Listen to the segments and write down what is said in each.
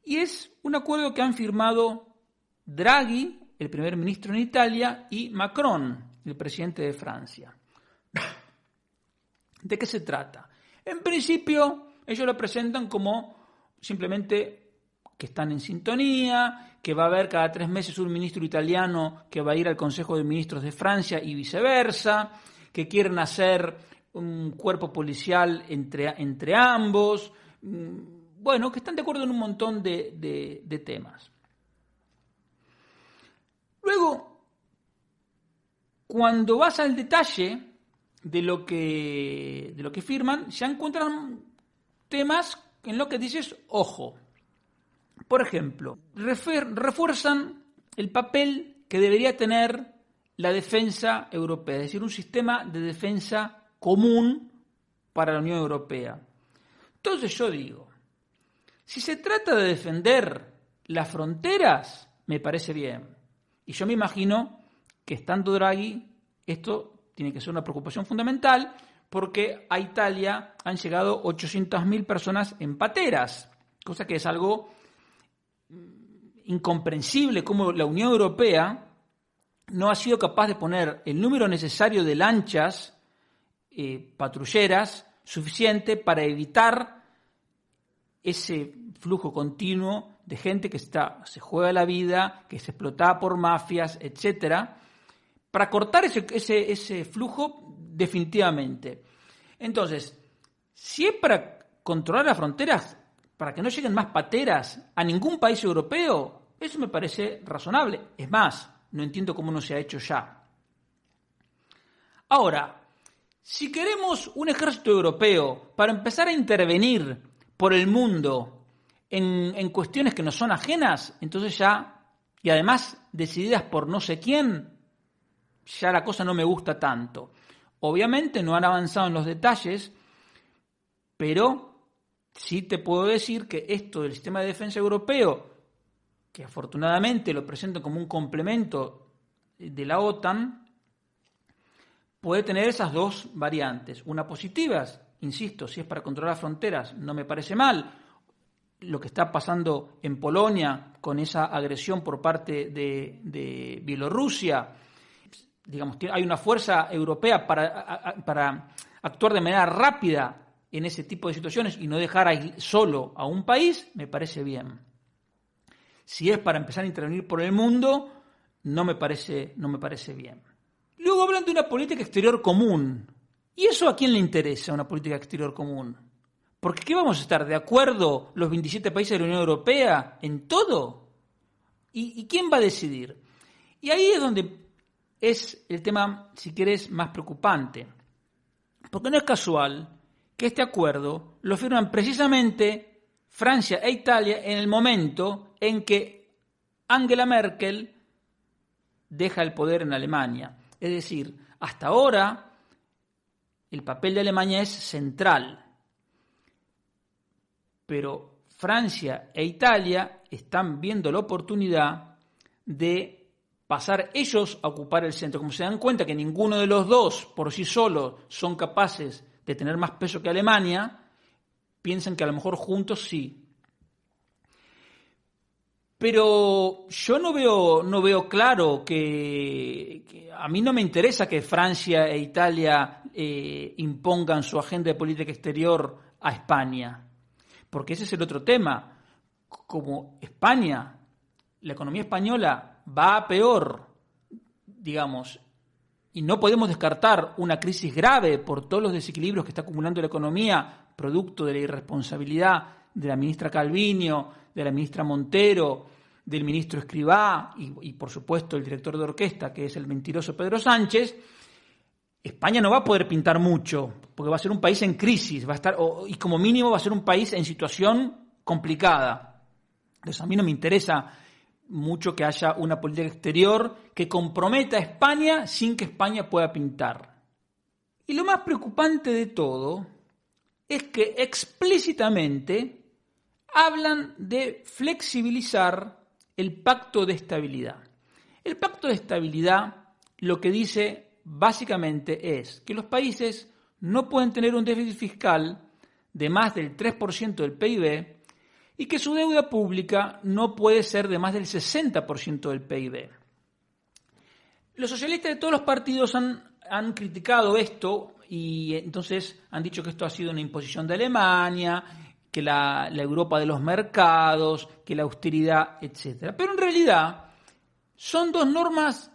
Y es un acuerdo que han firmado Draghi, el primer ministro en Italia, y Macron, el presidente de Francia. ¿De qué se trata? En principio, ellos lo presentan como simplemente que están en sintonía, que va a haber cada 3 meses un ministro italiano que va a ir al Consejo de Ministros de Francia y viceversa, que quieren hacer un cuerpo policial entre ambos, bueno, que están de acuerdo en un montón de temas. Luego, cuando vas al detalle de lo que firman, ya encuentran temas en lo que dices, ojo. Por ejemplo, refuerzan el papel que debería tener la defensa europea, es decir, un sistema de defensa común para la Unión Europea. Entonces yo digo, si se trata de defender las fronteras, me parece bien. Y yo me imagino que estando Draghi, esto tiene que ser una preocupación fundamental, porque a Italia han llegado 800.000 personas en pateras, cosa que es algo incomprensible, como la Unión Europea no ha sido capaz de poner el número necesario de lanchas patrulleras suficiente para evitar ese flujo continuo de gente que se juega la vida, que se explotaba por mafias, etcétera, para cortar ese flujo definitivamente. Entonces, si es para controlar las fronteras, para que no lleguen más pateras a ningún país europeo, eso me parece razonable. Es más, no entiendo cómo no se ha hecho ya. Ahora, si queremos un ejército europeo para empezar a intervenir por el mundo en cuestiones que nos son ajenas, entonces ya, y además decididas por no sé quién, ya la cosa no me gusta tanto. Obviamente no han avanzado en los detalles, pero sí te puedo decir que esto del sistema de defensa europeo, que afortunadamente lo presento como un complemento de la OTAN, puede tener esas dos variantes. Una positiva, insisto, si es para controlar las fronteras, no me parece mal. Lo que está pasando en Polonia con esa agresión por parte de Bielorrusia, digamos, hay una fuerza europea para actuar de manera rápida en ese tipo de situaciones y no dejar solo a un país, me parece bien. Si es para empezar a intervenir por el mundo, no me parece bien. Luego hablan de una política exterior común. ¿Y eso a quién le interesa, una política exterior común? Porque ¿qué vamos a estar de acuerdo los 27 países de la Unión Europea en todo? ¿Y quién va a decidir? Y ahí es donde es el tema, si querés, más preocupante. Porque no es casual que este acuerdo lo firman precisamente Francia e Italia en el momento en que Angela Merkel deja el poder en Alemania. Es decir, hasta ahora el papel de Alemania es central, pero Francia e Italia están viendo la oportunidad de pasar ellos a ocupar el centro. Como se dan cuenta que ninguno de los dos por sí solos son capaces de tener más peso que Alemania, piensan que a lo mejor juntos sí. Pero yo no veo claro que a mí no me interesa que Francia e Italia impongan su agenda de política exterior a España, porque ese es el otro tema. Como España, la economía española va a peor, digamos, y no podemos descartar una crisis grave por todos los desequilibrios que está acumulando la economía, producto de la irresponsabilidad de la ministra Calviño, de la ministra Montero, del ministro Escrivá y por supuesto el director de orquesta, que es el mentiroso Pedro Sánchez. España no va a poder pintar mucho, porque va a ser un país en crisis, y como mínimo va a ser un país en situación complicada. Entonces a mí no me interesa mucho que haya una política exterior que comprometa a España sin que España pueda pintar. Y lo más preocupante de todo es que explícitamente hablan de flexibilizar el pacto de estabilidad. El pacto de estabilidad lo que dice básicamente es que los países no pueden tener un déficit fiscal de más del 3% del PIB y que su deuda pública no puede ser de más del 60% del PIB. Los socialistas de todos los partidos han criticado esto y entonces han dicho que esto ha sido una imposición de Alemania, que la Europa de los mercados, que la austeridad, etc. Pero en realidad son dos normas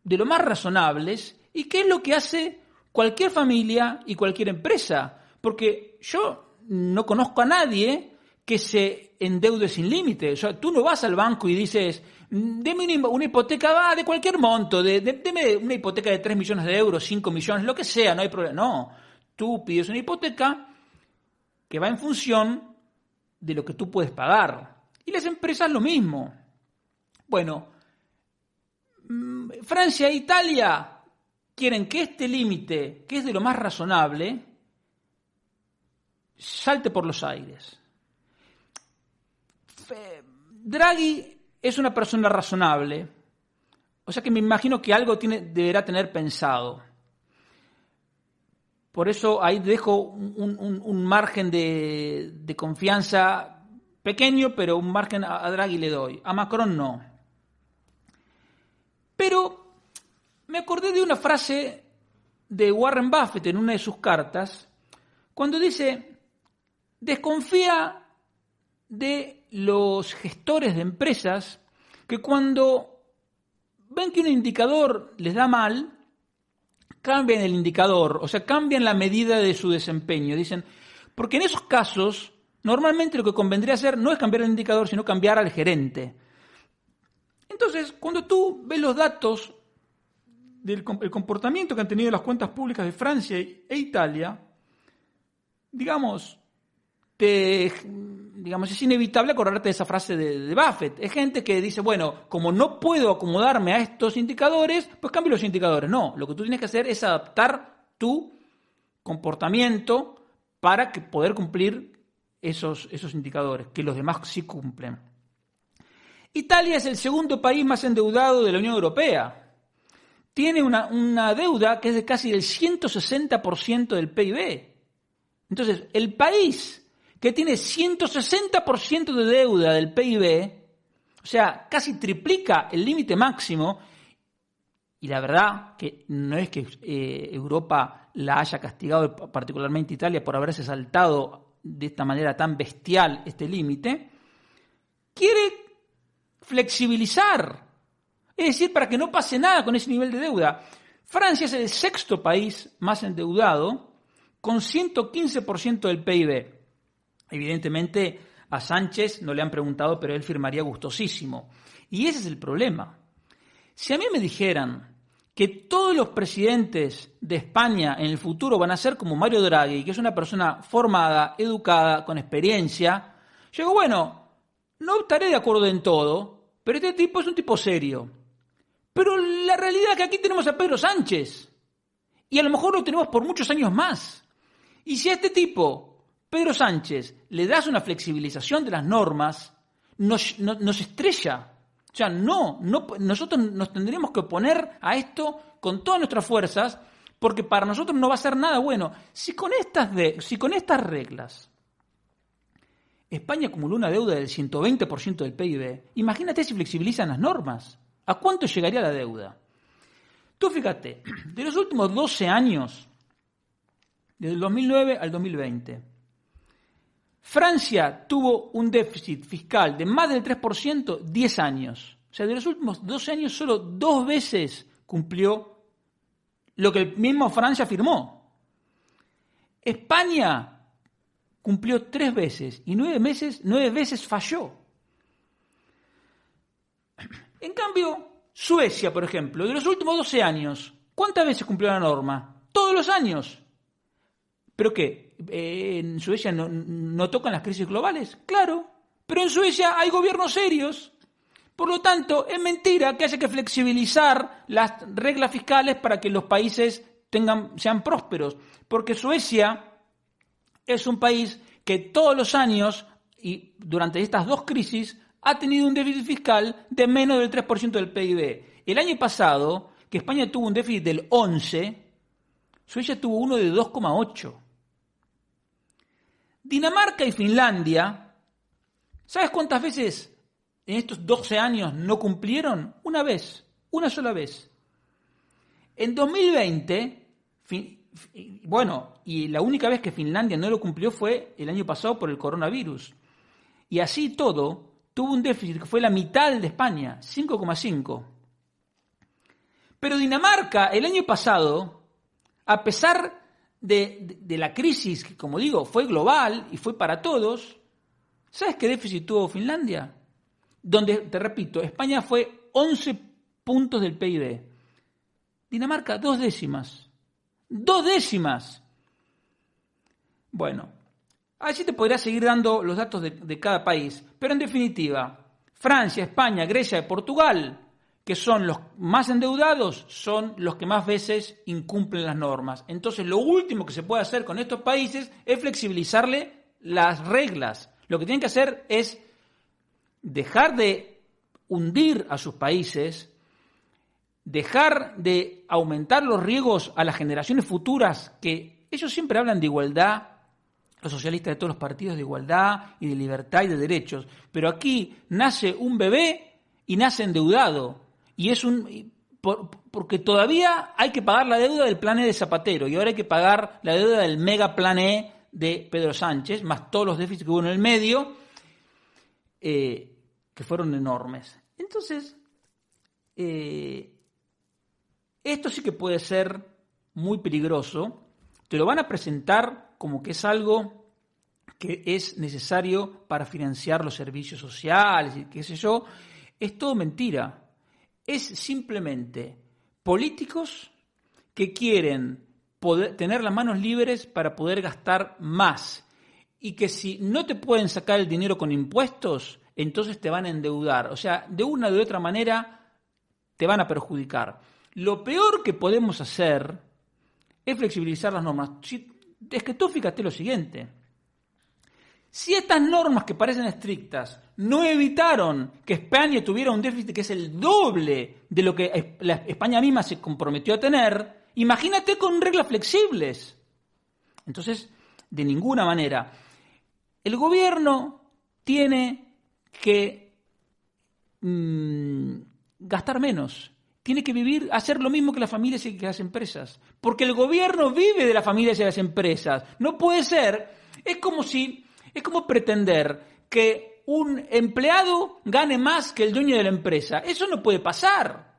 de lo más razonables y que es lo que hace cualquier familia y cualquier empresa. Porque yo no conozco a nadie que se endeude sin límite. O sea, tú no vas al banco y dices, deme una hipoteca de cualquier monto, deme una hipoteca de 3 millones de euros, 5 millones, lo que sea, no hay problema. No, tú pides una hipoteca que va en función de lo que tú puedes pagar. Y las empresas lo mismo. Bueno, Francia e Italia quieren que este límite, que es de lo más razonable, salte por los aires. Draghi es una persona razonable, o sea que me imagino que algo deberá tener pensado. Por eso ahí dejo un margen de confianza pequeño, pero un margen a Draghi le doy. A Macron no. Pero me acordé de una frase de Warren Buffett en una de sus cartas, cuando dice, desconfía de los gestores de empresas que cuando ven que un indicador les da mal, cambian el indicador, o sea, cambian la medida de su desempeño. Dicen, porque en esos casos, normalmente lo que convendría hacer no es cambiar el indicador, sino cambiar al gerente. Entonces, cuando tú ves los datos del comportamiento que han tenido las cuentas públicas de Francia e Italia, digamos, es inevitable acordarte de esa frase de Buffett. Es gente que dice, bueno, como no puedo acomodarme a estos indicadores, pues cambio los indicadores. No, lo que tú tienes que hacer es adaptar tu comportamiento para poder cumplir esos indicadores, que los demás sí cumplen. Italia es el segundo país más endeudado de la Unión Europea. Tiene una deuda que es de casi el 160% del PIB. Entonces, el país que tiene 160% de deuda del PIB, o sea, casi triplica el límite máximo, y la verdad que no es que Europa la haya castigado, particularmente Italia, por haberse saltado de esta manera tan bestial este límite, quiere flexibilizar, es decir, para que no pase nada con ese nivel de deuda. Francia es el sexto país más endeudado, con 115% del PIB. Evidentemente a Sánchez no le han preguntado, pero él firmaría gustosísimo. Y ese es el problema. Si a mí me dijeran que todos los presidentes de España en el futuro van a ser como Mario Draghi, que es una persona formada, educada, con experiencia, yo digo, bueno, no estaré de acuerdo en todo, pero este tipo es un tipo serio. Pero la realidad es que aquí tenemos a Pedro Sánchez. Y a lo mejor lo tenemos por muchos años más. Y si a este tipo, Pedro Sánchez, le das una flexibilización de las normas, nos estrella. O sea, nosotros nos tendríamos que oponer a esto con todas nuestras fuerzas, porque para nosotros no va a ser nada bueno. Si con estas reglas España acumuló una deuda del 120% del PIB, imagínate si flexibilizan las normas. ¿A cuánto llegaría la deuda? Tú fíjate, de los últimos 12 años, desde el 2009 al 2020, Francia tuvo un déficit fiscal de más del 3% 10 años. O sea, de los últimos 12 años solo 2 veces cumplió lo que el mismo Francia firmó. España cumplió 3 veces y 9 veces falló. En cambio, Suecia, por ejemplo, de los últimos 12 años, ¿cuántas veces cumplió la norma? Todos los años. ¿Pero qué? ¿En Suecia no tocan las crisis globales? Claro, pero en Suecia hay gobiernos serios. Por lo tanto, es mentira que haya que flexibilizar las reglas fiscales para que los países sean prósperos, porque Suecia es un país que todos los años y durante estas 2 crisis ha tenido un déficit fiscal de menos del 3% del PIB. El año pasado, que España tuvo un déficit del 11%, Suecia tuvo uno de 2,8%. Dinamarca y Finlandia ¿Sabes cuántas veces en estos 12 años no cumplieron? Una vez, una sola vez. En 2020, bueno, y la única vez que Finlandia no lo cumplió fue el año pasado por el coronavirus. Y así todo, tuvo un déficit que fue la mitad de España, 5,5. Pero Dinamarca, el año pasado, a pesar de la crisis, que como digo, fue global y fue para todos, ¿sabes qué déficit tuvo Finlandia? Donde, te repito, España fue 11 puntos del PIB. Dinamarca, 2 décimas. 2 décimas. Bueno, así te podría seguir dando los datos de cada país. Pero en definitiva, Francia, España, Grecia y Portugal, que son los más endeudados, son los que más veces incumplen las normas. Entonces, lo último que se puede hacer con estos países es flexibilizarle las reglas. Lo que tienen que hacer es dejar de hundir a sus países, dejar de aumentar los riesgos a las generaciones futuras, que ellos siempre hablan de igualdad, los socialistas de todos los partidos, de igualdad y de libertad y de derechos, pero aquí nace un bebé y nace endeudado, y es porque todavía hay que pagar la deuda del plan E de Zapatero, y ahora hay que pagar la deuda del mega plan E de Pedro Sánchez, más todos los déficits que hubo en el medio, que fueron enormes. Entonces, esto sí que puede ser muy peligroso. Te lo van a presentar como que es algo que es necesario para financiar los servicios sociales y qué sé yo. Es todo mentira. Es simplemente políticos que quieren tener las manos libres para poder gastar más. Y que si no te pueden sacar el dinero con impuestos, entonces te van a endeudar. O sea, de una o de otra manera te van a perjudicar. Lo peor que podemos hacer es flexibilizar las normas. Es que tú fíjate lo siguiente. Si estas normas que parecen estrictas no evitaron que España tuviera un déficit que es el doble de lo que España misma se comprometió a tener, imagínate con reglas flexibles. Entonces, de ninguna manera. El gobierno tiene que gastar menos. Tiene que hacer lo mismo que las familias y que las empresas. Porque el gobierno vive de las familias y de las empresas. No puede ser. Es como pretender que un empleado gane más que el dueño de la empresa. Eso no puede pasar.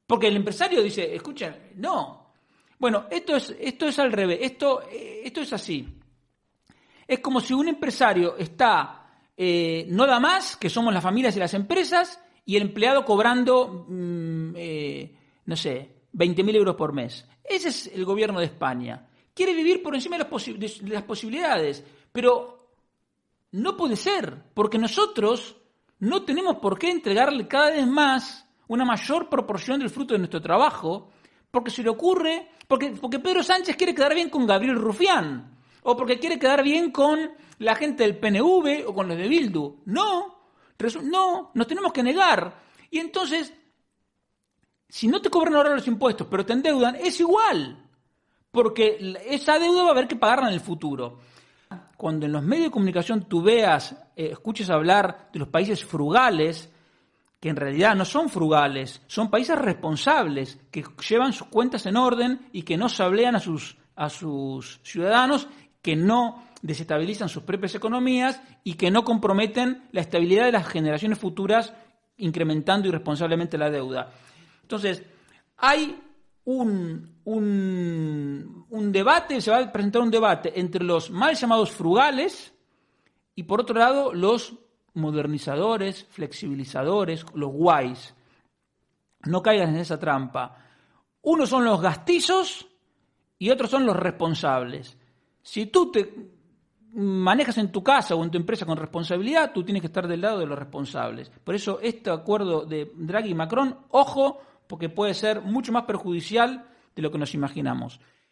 Porque el empresario dice, escucha, no. Bueno, esto es al revés. Esto es así. Es como si un empresario no da más, que somos las familias y las empresas, y el empleado cobrando, no sé, 20.000 euros por mes. Ese es el gobierno de España. Quiere vivir por encima de las posibilidades, pero no puede ser, porque nosotros no tenemos por qué entregarle cada vez más una mayor proporción del fruto de nuestro trabajo, porque se le ocurre, porque Pedro Sánchez quiere quedar bien con Gabriel Rufián, o porque quiere quedar bien con la gente del PNV o con los de Bildu. No, nos tenemos que negar. Y entonces, si no te cobran ahora los impuestos, pero te endeudan, es igual, porque esa deuda va a haber que pagarla en el futuro. Cuando en los medios de comunicación tú escuches hablar de los países frugales, que en realidad no son frugales, son países responsables, que llevan sus cuentas en orden y que no sablean a sus ciudadanos, que no desestabilizan sus propias economías y que no comprometen la estabilidad de las generaciones futuras incrementando irresponsablemente la deuda. Entonces, hay un debate, se va a presentar un debate entre los mal llamados frugales y por otro lado los modernizadores, flexibilizadores, los guays. No caigas en esa trampa. Unos son los gastizos y otros son los responsables. Si tú te manejas en tu casa o en tu empresa con responsabilidad, tú tienes que estar del lado de los responsables. Por eso este acuerdo de Draghi y Macron, ojo, porque puede ser mucho más perjudicial de lo que nos imaginamos.